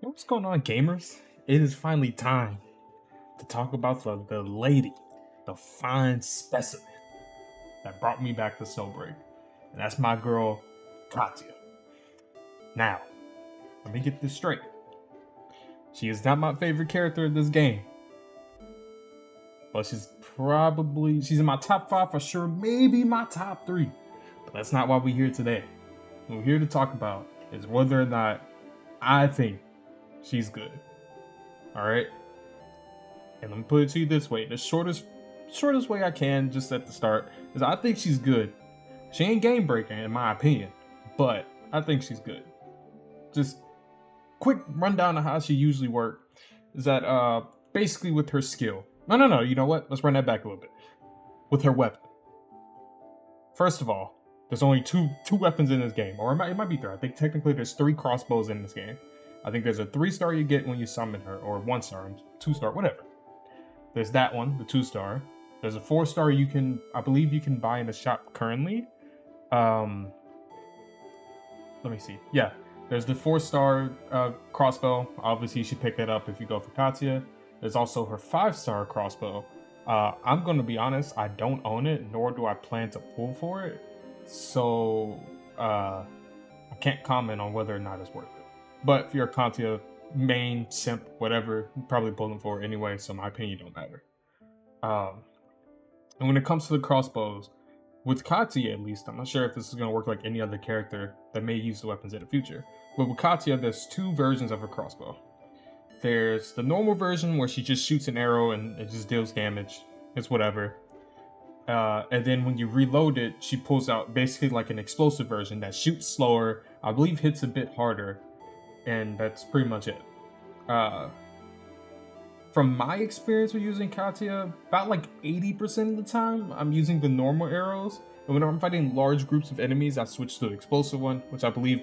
What's going on, gamers? It is finally time to talk about the lady, the fine specimen that brought me back to Snowbreak. And that's my girl, Katya. Now, let me get this straight. She is not my favorite character in this game. But she's in my top 5 for sure, maybe my top 3. But that's not why we're here today. What we're here to talk about is whether or not I think she's good. Alright? And let me put it to you this way. The shortest way I can, just at the start, is I think she's good. She ain't game breaking, in my opinion. But I think she's good. Just quick rundown of how she usually works is that basically with her skill. No, you know what? Let's run that back a little bit. With her weapon. First of all, there's only two weapons in this game. Or it might be 3. I think technically there's 3 crossbows in this game. I think there's a 3-star you get when you summon her, or 1-star, 2-star, whatever. There's that one, the 2-star. There's a 4-star I believe you can buy in the shop currently. Let me see. Yeah, there's the 4-star crossbow. Obviously, you should pick that up if you go for Katya. There's also her 5-star crossbow. I'm going to be honest, I don't own it, nor do I plan to pull for it. So, I can't comment on whether or not it's worth it. But if you're a Katya main, simp, whatever, you're probably pulling for it anyway, so my opinion don't matter. And when it comes to the crossbows, with Katya at least, I'm not sure if this is going to work like any other character that may use the weapons in the future. But with Katya, there's 2 versions of her crossbow. There's the normal version where she just shoots an arrow and it just deals damage. It's whatever. And then when you reload it, she pulls out basically like an explosive version that shoots slower, I believe hits a bit harder, and that's pretty much it. From my experience with using Katya, about like 80% of the time, I'm using the normal arrows. And when I'm fighting large groups of enemies, I switch to the explosive one, which I believe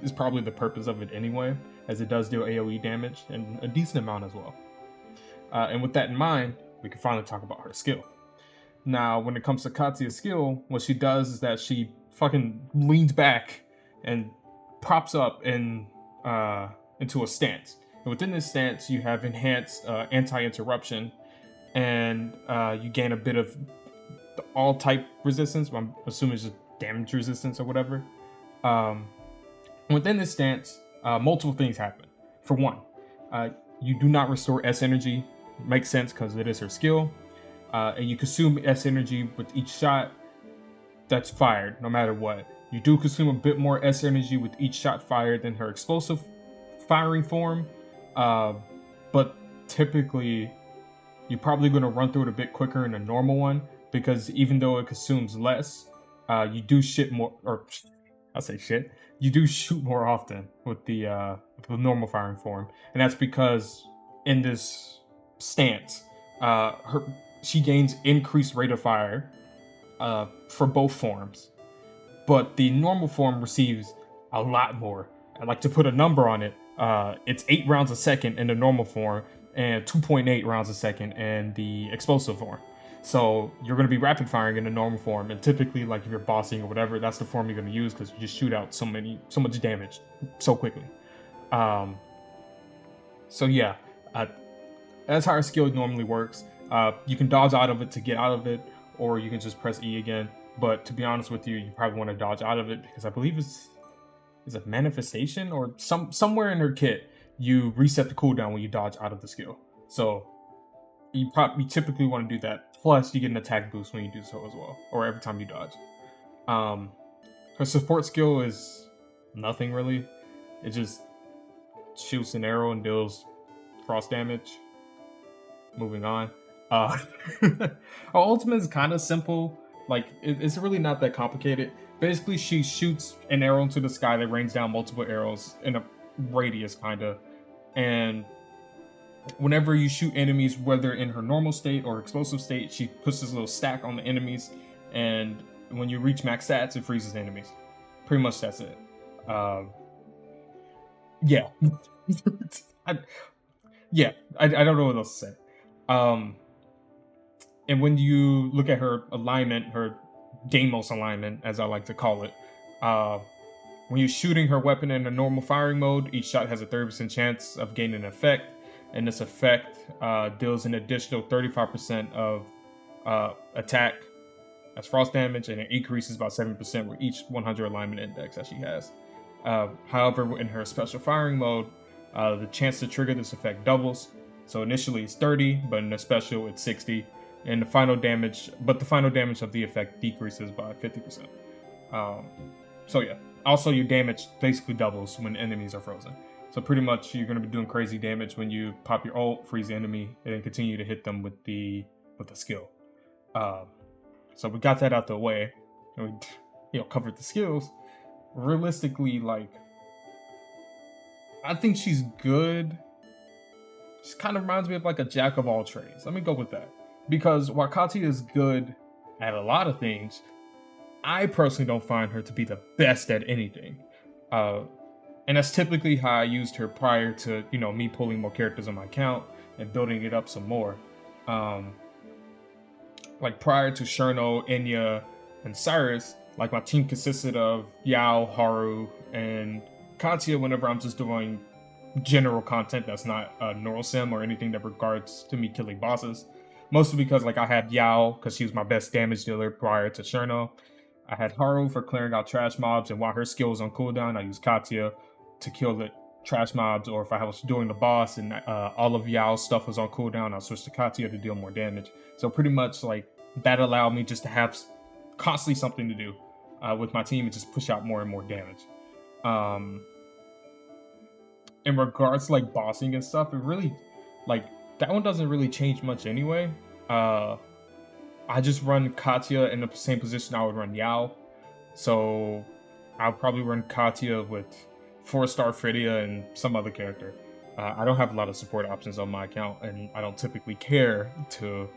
is probably the purpose of it anyway, as it does deal AoE damage, and a decent amount as well. And with that in mind, we can finally talk about her skill. Now, when it comes to Katya's skill, what she does is that she fucking leans back and props up into a stance. And within this stance, you have enhanced anti-interruption, and you gain a bit of the all-type resistance. I'm assuming it's just damage resistance or whatever. Within this stance, multiple things happen. For one, you do not restore S energy. Makes sense because it is her skill. And you consume S energy with each shot that's fired, no matter what. You do consume a bit more S energy with each shot fired than her explosive firing form. But typically, you're probably going to run through it a bit quicker in a normal one, because even though it consumes less, you do shit more, or I say shit, you do shoot more often with the normal firing form. And that's because in this stance, she gains increased rate of fire for both forms, but the normal form receives a lot more. I'd like to put a number on it. It's 8 rounds a second in the normal form and 2.8 rounds a second in the explosive form. So you're going to be rapid firing in the normal form, and typically, like if you're bossing or whatever, that's the form you're going to use because you just shoot out so much damage so quickly. So yeah, that's how our skill normally works. You can dodge out of it to get out of it, or you can just press E again. But to be honest with you, you probably want to dodge out of it because I believe it's a manifestation or somewhere in her kit you reset the cooldown when you dodge out of the skill. So you typically want to do that. Plus, you get an attack boost when you do so as well, or every time you dodge. Her support skill is nothing really. It just shoots an arrow and deals cross damage. Moving on. Her ultimate is kind of simple. Like, it's really not that complicated. Basically, she shoots an arrow into the sky that rains down multiple arrows in a radius, kind of. And whenever you shoot enemies, whether in her normal state or explosive state, she puts this little stack on the enemies. And when you reach max stats, it freezes enemies. Pretty much that's it. Yeah. I don't know what else to say. And when you look at her alignment, her Deimos alignment, as I like to call it, When you're shooting her weapon in a normal firing mode, each shot has a 30% chance of gaining an effect, and this effect deals an additional 35% of attack as frost damage, and it increases by 7% with each 100 alignment index that she has. However, in her special firing mode, the chance to trigger this effect doubles. So initially it's 30, but in the special it's 60, and the final damage of the effect decreases by 50%. So yeah. Also, your damage basically doubles when enemies are frozen. So pretty much you're going to be doing crazy damage when you pop your ult, freeze the enemy, and then continue to hit them with the skill. So we got that out the way, and we covered the skills. Realistically, like, I think she's good. She kind of reminds me of like a jack of all trades. Let me go with that. Because while Katya is good at a lot of things, I personally don't find her to be the best at anything. And that's typically how I used her prior to, me pulling more characters on my account and building it up some more. Like prior to Cherno, Enya, and Cyrus, like my team consisted of Yao, Haru, and Katya whenever I'm just doing general content that's not neural sim or anything that regards to me killing bosses. Mostly because like I had Yao because she was my best damage dealer prior to Cherno. I had Haru for clearing out trash mobs, and while her skill was on cooldown, I used Katya to kill the trash mobs, or if I was doing the boss and all of Yao's stuff was on cooldown, I'll switch to Katya to deal more damage. So pretty much like that allowed me just to have constantly something to do with my team and just push out more and more damage. In regards to like bossing and stuff, it really, like, that one doesn't really change much anyway. I just run Katya in the same position I would run Yao. So I'll probably run Katya with 4-star Frydia and some other character. I don't have a lot of support options on my account, and I don't typically care to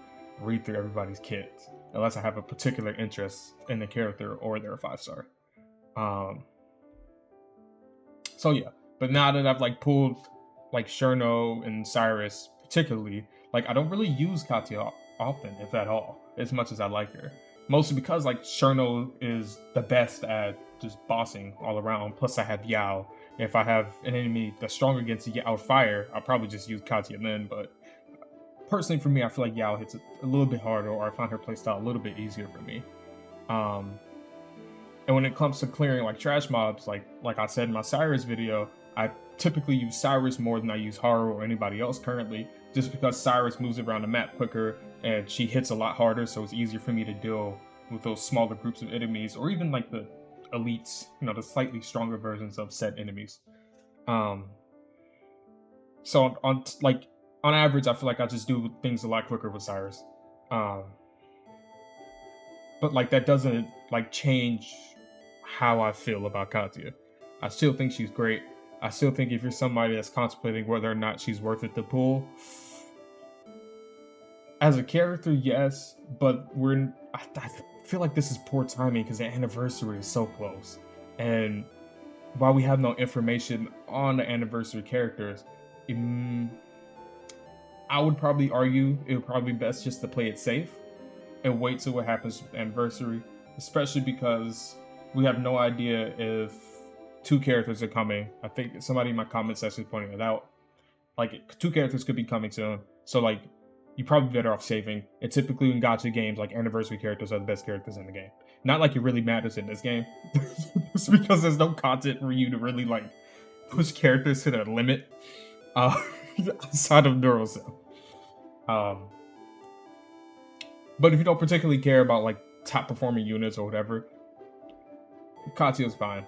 read through everybody's kits unless I have a particular interest in the character or they're a 5-star. So yeah, but now that I've like pulled like Cherno and Cyrus particularly, like I don't really use Katya often, if at all, as much as I like her. Mostly because like Cherno is the best at just bossing all around. Plus I have Yao. If I have an enemy that's strong against Yao fire, I'll probably just use Katya then. But personally for me, I feel like Yao hits it a little bit harder, or I find her playstyle a little bit easier for me. And when it comes to clearing like trash mobs, like I said in my Cyrus video, I typically use Cyrus more than I use Haru or anybody else currently, just because Cyrus moves around the map quicker and she hits a lot harder, so it's easier for me to deal with those smaller groups of enemies, or even like the elites, the slightly stronger versions of said enemies. So on average, I feel like I just do things a lot quicker with Cyrus. But like that doesn't like change how I feel about Katya. I still think she's great. I still think if you're somebody that's contemplating whether or not she's worth it to pull, as a character, yes, but I feel like this is poor timing because the anniversary is so close. And while we have no information on the anniversary characters, I would probably argue it would probably be best just to play it safe and wait till what happens with anniversary, especially because we have no idea if 2 characters are coming. I think somebody in my comment section pointed it out. Like 2 characters could be coming soon. So like you're probably better off saving. And typically in gacha games, like anniversary characters are the best characters in the game. Not like it really matters in this game. It's because there's no content for you to really like push characters to their limit outside of Neurosim. But if you don't particularly care about like top performing units or whatever, Katya's fine.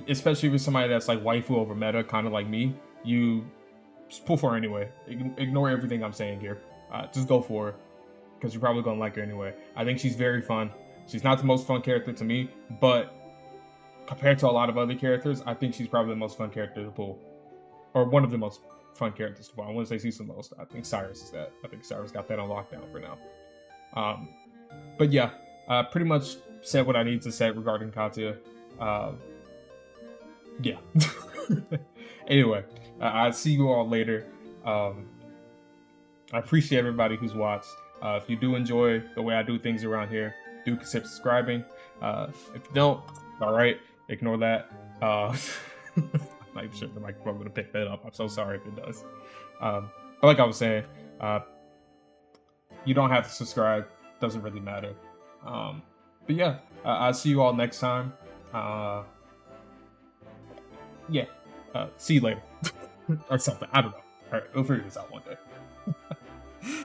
Especially with somebody that's like waifu over meta, kind of like me, you just pull for her anyway. Ignore everything I'm saying here. Just go for her, because you're probably gonna like her anyway. I think she's very fun. She's not the most fun character to me, but compared to a lot of other characters, I think she's probably the most fun character to pull, or one of the most fun characters to pull. I wouldn't say she's the most. I think Cyrus is that. I think Cyrus got that on lockdown for now. But yeah, pretty much said what I need to say regarding Katya. Yeah. Anyway, I'll see you all later. I appreciate everybody who's watched. If you do enjoy the way I do things around here, do consider subscribing. If you don't, All right, ignore that. I'm not even sure if the microphone going to pick that up. I'm so sorry if it does. But like I was saying, uh, you don't have to subscribe. Doesn't really matter. But yeah, I'll see you all next time. Yeah, see you later or something. I don't know. All right, we'll figure this out one day.